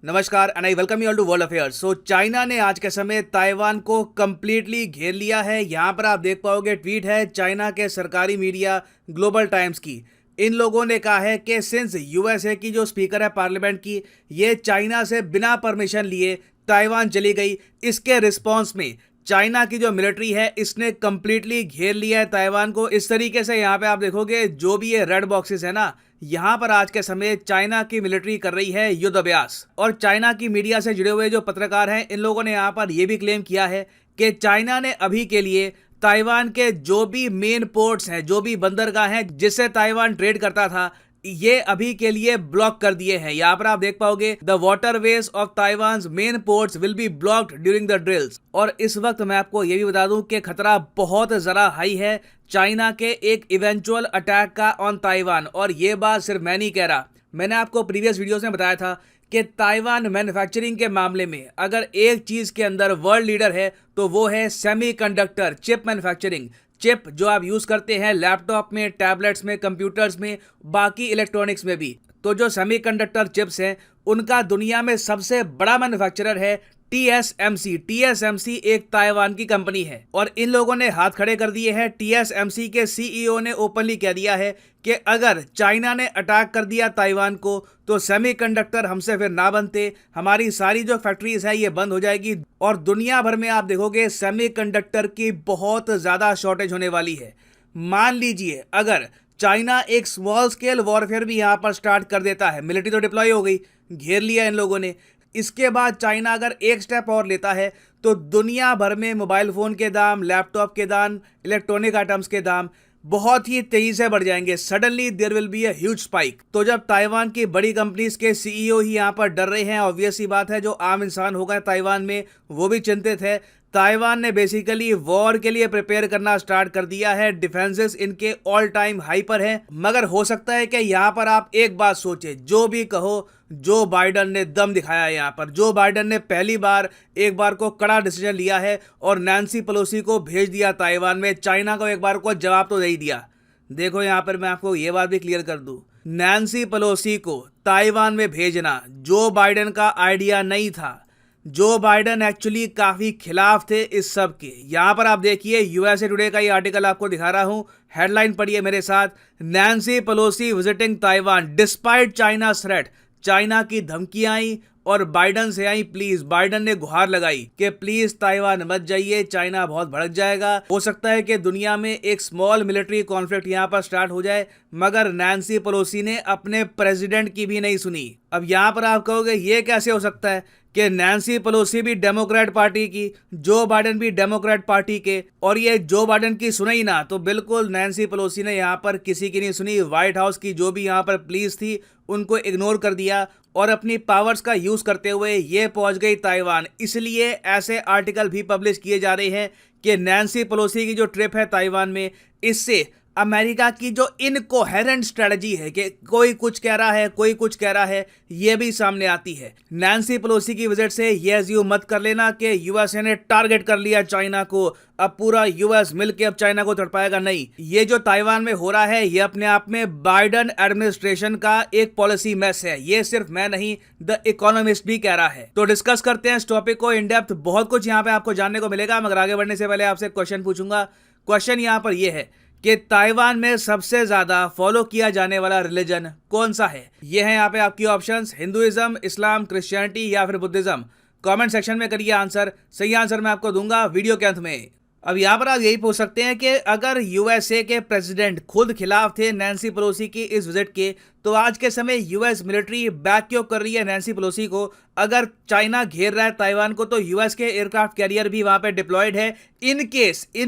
नमस्कार and I welcome you all to world affairs. So China ने आज के समय ताइवान को कंप्लीटली घेर लिया है। यहाँ पर आप देख पाओगे ट्वीट है चाइना के सरकारी मीडिया ग्लोबल टाइम्स की। इन लोगों ने कहा है कि सिंस यूएसए की जो स्पीकर है पार्लियामेंट की, ये चाइना से बिना परमिशन लिए ताइवान चली गई। इसके रिस्पॉन्स में चाइना की जो मिलिट्री है इसने कंप्लीटली घेर लिया है ताइवान को। इस तरीके से यहाँ पे आप देखोगे जो भी ये रेड बॉक्सेस है ना, यहाँ पर आज के समय चाइना की मिलिट्री कर रही है युद्ध अभ्यास। और चाइना की मीडिया से जुड़े हुए जो पत्रकार हैं, इन लोगों ने यहाँ पर यह भी क्लेम किया है कि चाइना ने अभी के लिए ताइवान के जो भी मेन पोर्ट्स हैं, जो भी बंदरगाह हैं जिससे ताइवान ट्रेड करता था, ये अभी के लिए ब्लॉक कर दिए हैं। यहाँ पर आप देख पाओगे the waterways of Taiwan main ports will be blocked during the drills. और इस वक्त मैं आपको ये भी बता दूं कि खतरा बहुत जरा हाई है चाइना के एक इवेंचुअल अटैक का ऑन ताइवान। और ये बात सिर्फ मैं नहीं कह रहा, मैंने आपको प्रीवियस वीडियोस में बताया था कि ताइवान मैन्युफैक्चरिंग के मामले में अगर एक चीज के अंदर वर्ल्ड लीडर है तो वो है सेमीकंडक्टर चिप मैन्युफैक्चरिंग। चिप जो आप यूज करते हैं लैपटॉप में, टैबलेट्स में, कंप्यूटर्स में, बाकी इलेक्ट्रॉनिक्स में भी। तो जो सेमीकंडक्टर चिप्स हैं उनका दुनिया में सबसे बड़ा मैन्युफैक्चरर है TSMC। TSMC एक ताइवान की कंपनी है और इन लोगों ने हाथ खड़े कर दिए हैं। TSMC के CEO ने ओपनली कह दिया है कि अगर चाइना ने अटैक कर दिया ताइवान को तो सेमीकंडक्टर हमसे फिर ना बनते, हमारी सारी जो फैक्ट्रीज है ये बंद हो जाएगी। और दुनिया भर में आप देखोगे सेमीकंडक्टर की बहुत ज्यादा शॉर्टेज होने वाली है। मान लीजिए अगर चाइना एक स्मॉल स्केल वॉरफेयर भी यहाँ पर स्टार्ट कर देता है, मिलिट्री तो डिप्लॉय हो गई, घेर लिया इन लोगों ने, इसके बाद चाइना अगर एक स्टेप और लेता है तो दुनिया भर में मोबाइल फोन के दाम, लैपटॉप के दाम, इलेक्ट्रॉनिक आइटम्स के दाम बहुत ही तेजी से बढ़ जाएंगे। Suddenly there will be a huge spike. तो जब ताइवान की बड़ी कंपनीज के CEO ही यहाँ पर डर रहे हैं, ऑब्वियस सी बात है जो आम इंसान होगा ताइवान में वो भी चिंतित है। ताइवान ने बेसिकली वॉर के लिए प्रिपेयर करना स्टार्ट कर दिया है। डिफेंसेस इनके ऑल टाइम हाई पर हैं। मगर हो सकता है कि यहाँ पर आप एक बात सोचे, जो भी कहो जो बाइडन ने दम दिखाया है यहाँ पर। जो बाइडन ने पहली बार एक बार को कड़ा डिसीजन लिया है और नैन्सी पेलोसी को भेज दिया ताइवान में। चाइना को एक बार को जवाब तो दे ही दिया। देखो यहाँ पर मैं आपको ये बात भी क्लियर कर दूं, नैन्सी पेलोसी को ताइवान में भेजना जो बाइडन का आइडिया नहीं था। जो बाइडन एक्चुअली काफी खिलाफ थे इस सब के। यहां पर आप देखिए USA टुडे का ये आर्टिकल आपको दिखा रहा हूं, हेडलाइन पढ़िए मेरे साथ। Nancy Pelosi visiting Taiwan despite China threat. China की धमकियां आई और बाइडन से आई प्लीज। बाइडन ने गुहार लगाई कि प्लीज ताइवान मत जाइए, चाइना बहुत भड़क जाएगा। हो सकता है कि दुनिया में एक स्मॉल मिलिट्री कॉन्फ्लिक्ट यहां पर स्टार्ट हो जाए। मगर नैन्सी पेलोसी ने अपने प्रेसिडेंट की भी नहीं सुनी। अब यहां पर आप कहोगे ये कैसे हो सकता है कि नैन्सी पेलोसी भी डेमोक्रेट पार्टी की, जो बाइडन भी डेमोक्रेट पार्टी के, और ये जो बाइडन की सुनी ना। तो बिल्कुल नैन्सी पेलोसी ने यहाँ पर किसी की नहीं सुनी। व्हाइट हाउस की जो भी यहाँ पर प्लीज थी उनको इग्नोर कर दिया और अपनी पावर्स का यूज करते हुए ये पहुंच गई ताइवान। इसलिए ऐसे आर्टिकल भी पब्लिश किए जा रहे हैं कि नैन्सी पेलोसी की जो ट्रिप है ताइवान में, इससे अमेरिका की जो इनकोहेरेंट स्ट्रेटजी है कि कोई कुछ कह रहा है, कोई कुछ कह रहा है, ये भी सामने आती है। नैन्सी पेलोसी की विजिट से ये अज्यूम मत कर लेना कि USA ने टारगेट कर लिया चाइना को, अब पूरा US मिलकर अब चाइना को तड़पाएगा। नहीं, ये जो ताइवान में हो रहा है ये अपने आप में बाइडन एडमिनिस्ट्रेशन का एक पॉलिसी मैस है। ये सिर्फ मैं नहीं, द इकोनॉमिस्ट भी कह रहा है। तो डिस्कस करते हैं इस टॉपिक को इन डेप्थ। बहुत कुछ यहाँ पे आपको जानने को मिलेगा। मगर आगे बढ़ने से पहले आपसे क्वेश्चन पूछूंगा। क्वेश्चन यहाँ पर यह है कि ताइवान में सबसे ज्यादा फॉलो किया जाने वाला रिलीजन कौन सा है? ये है यहाँ पे आपकी ऑप्शंस, हिंदुइज्म, इस्लाम, क्रिश्चियनिटी या फिर बुद्धिज्म। कमेंट सेक्शन में करिए आंसर। सही आंसर मैं आपको दूंगा वीडियो के अंत में। अब यहाँ पर आप यही पूछ सकते हैं कि अगर USA के प्रेसिडेंट खुद खिलाफ थे नैन्सी पेलोसी की इस विजिट के, तो आज के समय US मिलिट्री बैक क्यों कर रही है नैन्सी पेलोसी को? अगर चाइना घेर रहा है ताइवान को तो US के एयरक्राफ्ट कैरियर भी वहां पे डिप्लॉयड है। इन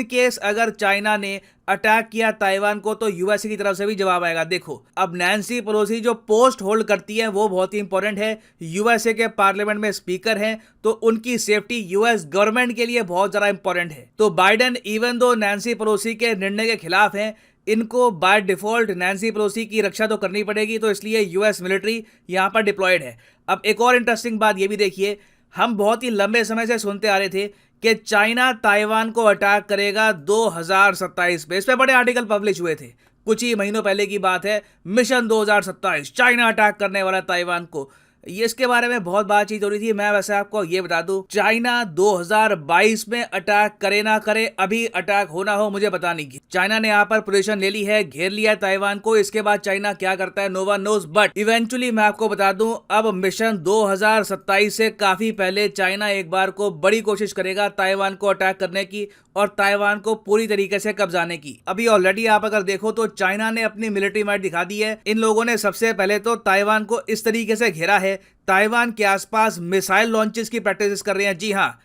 केस अगर चाइना ने अटैक किया ताइवान को तो USA की तरफ से भी जवाब आएगा। देखो, अब नैन्सी पेलोसी जो पोस्ट होल्ड करती है वो बहुत ही इंपॉर्टेंट है। USA के पार्लियामेंट में स्पीकर हैं तो उनकी सेफ्टी US गवर्नमेंट के लिए बहुत ज्यादा इंपॉर्टेंट है। तो Biden even though Nancy Pelosi के निर्णय के खिलाफ हैं, इनको बाय डिफॉल्ट नैन्सी पेलोसी की रक्षा तो करनी पड़ेगी, तो इसलिए US मिलिट्री यहाँ पर डिप्लॉयड है। अब एक और इंटरेस्टिंग बात ये भी देखिए, हम बहुत ही लंबे समय से सुनते आ रहे थे कि चाइना ताइवान को अटैक करेगा 2027 में। इस पे बड़े आर्टिकल पब्लिश हुए थे। कुछ ही महीनों पहले की बात है, मिशन 2027, चाइना अटैक करने वाला ताइवान को। ये इसके बारे में बहुत बातचीत हो रही थी। मैं वैसे आपको ये बता दूं, चाइना 2022 में अटैक करे ना करे, अभी अटैक होना हो मुझे पता नहीं की। चाइना ने यहाँ पर पोजीशन ले ली है, घेर लिया है ताइवान को। इसके बाद चाइना क्या करता है no one knows, but eventually मैं आपको बता दूं अब मिशन 2027 से काफी पहले चाइना एक बार को बड़ी कोशिश करेगा ताइवान को अटैक करने की और ताइवान को पूरी तरीके से कब्जाने की। अभी ऑलरेडी आप अगर देखो तो चाइना ने अपनी मिलिट्री माइट दिखा दी है। इन लोगों ने सबसे पहले तो ताइवान को इस तरीके से घेरा है, ताइवान के आसपास मिसाइल लॉन्चेस की प्रैक्टिस कर रहे हैं। जी हाँ,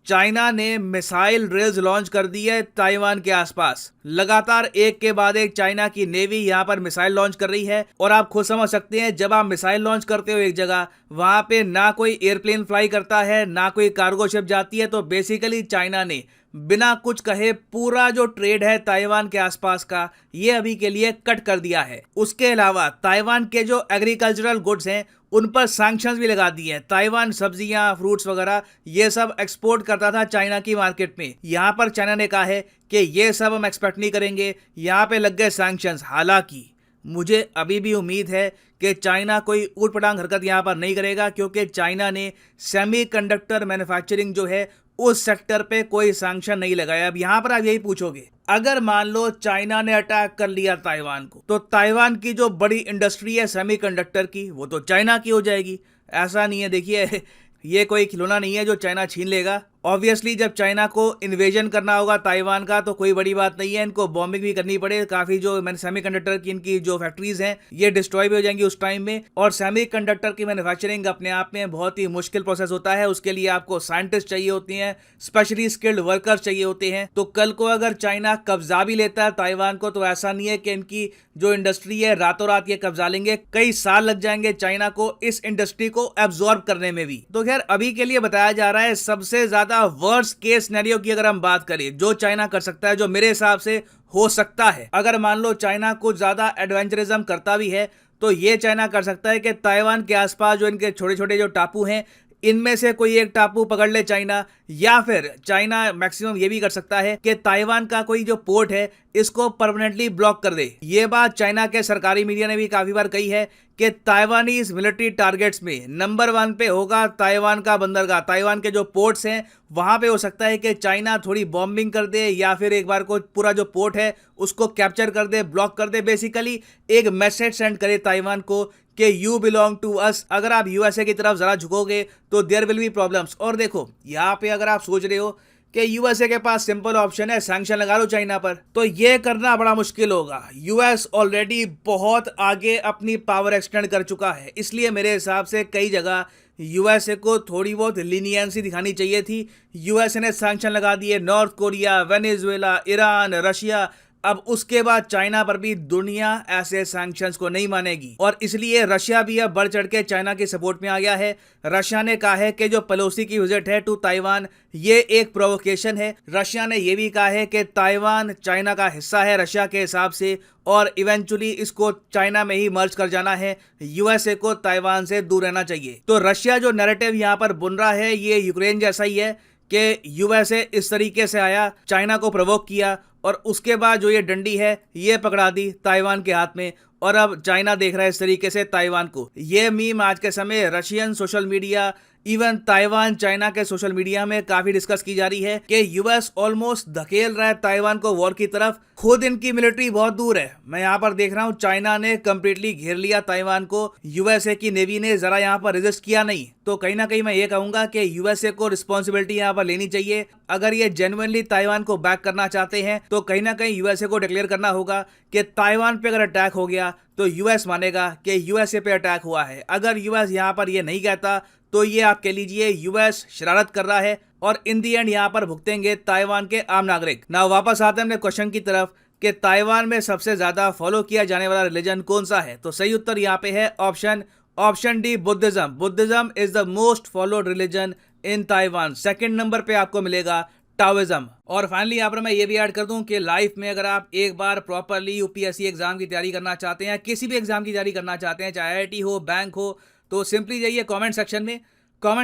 चाइना ने मिसाइल ड्रिल्स लॉन्च कर दी है ताइवान के आसपास। लगातार एक के बाद एक चाइना की नेवी यहां पर मिसाइल लॉन्च कर रही है। और आप खुद समझ सकते हैं, जब आप मिसाइल लॉन्च करते हो एक जगह, वहां पे ना कोई एयरप्लेन फ्लाई करता है ना कोई कार्गो शिप जाती है, तो बेसिकली चाइना ने बिना कुछ कहे पूरा जो ट्रेड है ताइवान के आसपास का, ये अभी के लिए कट कर दिया है। उसके अलावा ताइवान के जो एग्रीकल्चरल गुड्स हैं उन पर सैंक्शंस भी लगा दिए हैं। ताइवान सब्जियां, फ्रूट्स वगैरह ये सब एक्सपोर्ट करता था चाइना की मार्केट में। यहां पर चाइना ने कहा है कि ये सब हम एक्सपेक्ट नहीं करेंगे, यहां पे लग गए सैंक्शंस। हालांकि मुझे अभी भी उम्मीद है कि चाइना कोई ऊटपटांग हरकत यहां पर नहीं करेगा, क्योंकि चाइना ने सेमीकंडक्टर मैन्युफैक्चरिंग जो है उस सेक्टर पे कोई सैंक्शन नहीं लगाया। अब यहां पर आप यही पूछोगे, अगर मान लो चाइना ने अटैक कर लिया ताइवान को, तो ताइवान की जो बड़ी इंडस्ट्री है सेमीकंडक्टर की, वो तो चाइना की हो जाएगी। ऐसा नहीं है, देखिए ये कोई खिलौना नहीं है जो चाइना छीन लेगा। ऑब्वियसली जब चाइना को इन्वेजन करना होगा ताइवान का, तो कोई बड़ी बात नहीं है, इनको बॉम्बिंग भी करनी पड़े। काफी जो सेमीकंडक्टर की इनकी जो फैक्ट्रीज हैं ये डिस्ट्रॉय भी हो जाएंगी उस टाइम में। और सेमीकंडक्टर की मैन्युफैक्चरिंग अपने आप में बहुत ही मुश्किल प्रोसेस होता है। उसके लिए आपको साइंटिस्ट चाहिए होती हैं, स्पेशली स्किल्ड वर्कर्स चाहिए होते हैं। तो कल को अगर चाइना कब्जा भी लेता है ताइवान को, तो ऐसा नहीं है कि इनकी जो इंडस्ट्री है रातों रात ये कब्जा लेंगे। कई साल लग जाएंगे चाइना को इस इंडस्ट्री को एब्जॉर्ब करने में भी। तो खैर अभी के लिए बताया जा रहा है सबसे ज्यादा वर्स्ट केस सिनेरियो की अगर हम बात करें, जो चाइना कर सकता है, जो मेरे हिसाब से हो सकता है, अगर मान लो चाइना कुछ ज्यादा एडवेंचरिज्म करता भी है, तो ये चाइना कर सकता है कि ताइवान के आसपास जो इनके छोटे छोटे जो टापू हैं, इनमें से कोई एक टापू पकड़ ले चाइना। या फिर चाइना मैक्सिमम ये भी कर सकता है कि ताइवान का कोई जो पोर्ट है इसको परमानेंटली ब्लॉक कर दे। ये बात चाइना के सरकारी मीडिया ने भी काफी बार कही है कि ताइवानीज मिलिट्री टारगेट्स में नंबर 1 पे होगा ताइवान का बंदरगाह। ताइवान के जो पोर्ट्स हैं वहां पे हो सकता है कि चाइना थोड़ी बॉम्बिंग कर दे, या फिर एक बार को पूरा जो पोर्ट है उसको कैप्चर कर दे, ब्लॉक कर दे। बेसिकली एक मैसेज सेंड करे ताइवान को कि यू बिलोंग टू अस। अगर आप यूएसए की तरफ जरा झुकोगे तो देयर विल बी प्रॉब्लम्स। और देखो यहाँ पे अगर आप सोच रहे हो कि यूएसए के पास सिंपल ऑप्शन है सैंक्शन लगा लो चाइना पर, तो ये करना बड़ा मुश्किल होगा। यूएस ऑलरेडी बहुत आगे अपनी पावर एक्सटेंड कर चुका है, इसलिए मेरे हिसाब से कई जगह यूएसए को थोड़ी बहुत लीनियंसी दिखानी चाहिए थी। यूएसए ने सैंक्शन लगा दिए north Korea, Venezuela, Iran, Russia. अब उसके बाद चाइना पर भी दुनिया ऐसे सैंक्शंस को नहीं मानेगी, और इसलिए रशिया भी अब बढ़ चढ़ के चाइना के सपोर्ट में आ गया है। रशिया ने कहा है कि जो पेलोसी की विजिट है टू ताइवान, ये एक प्रोवोकेशन है। रशिया ने यह भी कहा है कि ताइवान चाइना का हिस्सा है रशिया के हिसाब से, और इवेंचुअली इसको चाइना में ही मर्ज कर जाना है। यूएसए को ताइवान से दूर रहना चाहिए। तो रशिया जो नैरेटिव यहाँ पर बुन रहा है ये यूक्रेन जैसा ही है कि यूएसए इस तरीके से आया, चाइना को प्रोवोक किया, और उसके बाद जो ये डंडी है ये पकड़ा दी ताइवान के हाथ में, और अब चाइना देख रहा है इस तरीके से ताइवान को। ये मीम आज के समय Russian social media, even Taiwan China के सोशल मीडिया में काफी डिस्कस की जा रही है कि यूएस ऑलमोस्ट धकेल रहा है ताइवान को वॉर की तरफ। खुद इनकी मिलिट्री बहुत दूर है। मैं यहाँ पर देख रहा हूँ चाइना ने कंप्लीटली घेर लिया ताइवान को, यूएसए की नेवी ने जरा यहाँ पर रेजिस्ट किया नहीं। तो कहीं ना कहीं मैं ये कहूंगा कि यूएसए को रिस्पॉन्सिबिलिटी यहाँ पर लेनी चाहिए। अगर ये जेन्युइनली ताइवान को बैक करना चाहते हैं तो कहीं ना कहीं यूएसए को डिक्लेयर करना होगा कि ताइवान पे अगर अटैक हो गया तो यूएस मानेगा कि यूएसए पे अटैक हुआ है। अगर यूएस यहाँ पर ये नहीं कहता तो ये आप कह लीजिए यूएस शरारत कर रहा है, और इन दी एंड यहाँ पर भुगतेंगे ताइवान के आम नागरिक। ना वापस आते हैं अपने क्वेश्चन की तरफ कि ताइवान में सबसे ज्यादा फॉलो किया जाने वाला रिलीजन कौन सा है, तो सही उत्तर यहाँ पे है option D, Buddhism. Buddhism is the most followed religion in Taiwan. Second number पे आपको मिलेगा टाओइज्म। और फाइनली यहाँ पर मैं ये भी ऐड कर दूं कि लाइफ में अगर आप एक बार प्रॉपरली यूपीएससी एग्जाम की तैयारी करना चाहते हैं, किसी भी एग्जाम की तैयारी करना चाहते हैं, चाहे आईआईटी हो, बैंक हो, तो सिंपली जाइए कमेंट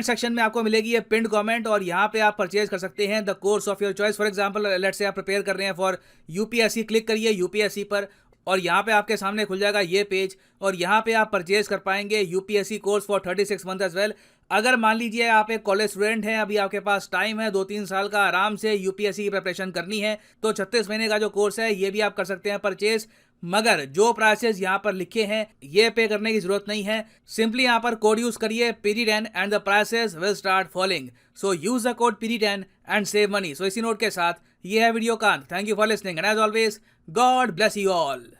सेक्शन में आपको मिलेगी ये पिंड कमेंट, और यहाँ पे आप परचेज कर सकते हैं the course of your choice. For example let's say आप प्रिपेयर कर रहे हैं फॉर यूपीएससी, क्लिक करिए यूपीएससी पर, और यहाँ पे आपके सामने खुल जाएगा ये पेज और यहाँ पे आप परचेज कर पाएंगे UPSC course for 36 month as well. अगर मान लीजिए आप एक कॉलेज स्टूडेंट हैं, अभी आपके पास टाइम है 2-3 साल का आराम से यूपीएससी की प्रिपरेशन करनी है, तो 36 महीने का जो कोर्स है ये भी आप कर सकते हैं परचेज। मगर जो प्राइसेस यहाँ पर लिखे हैं ये पे करने की जरूरत नहीं है। सिंपली यहाँ पर कोड यूज करिए PD10 and the prices will start falling. So use the code PD10 and save money. So इसी नोट के साथ ये है वीडियो का अंत। Thank you for listening and as always God bless you all.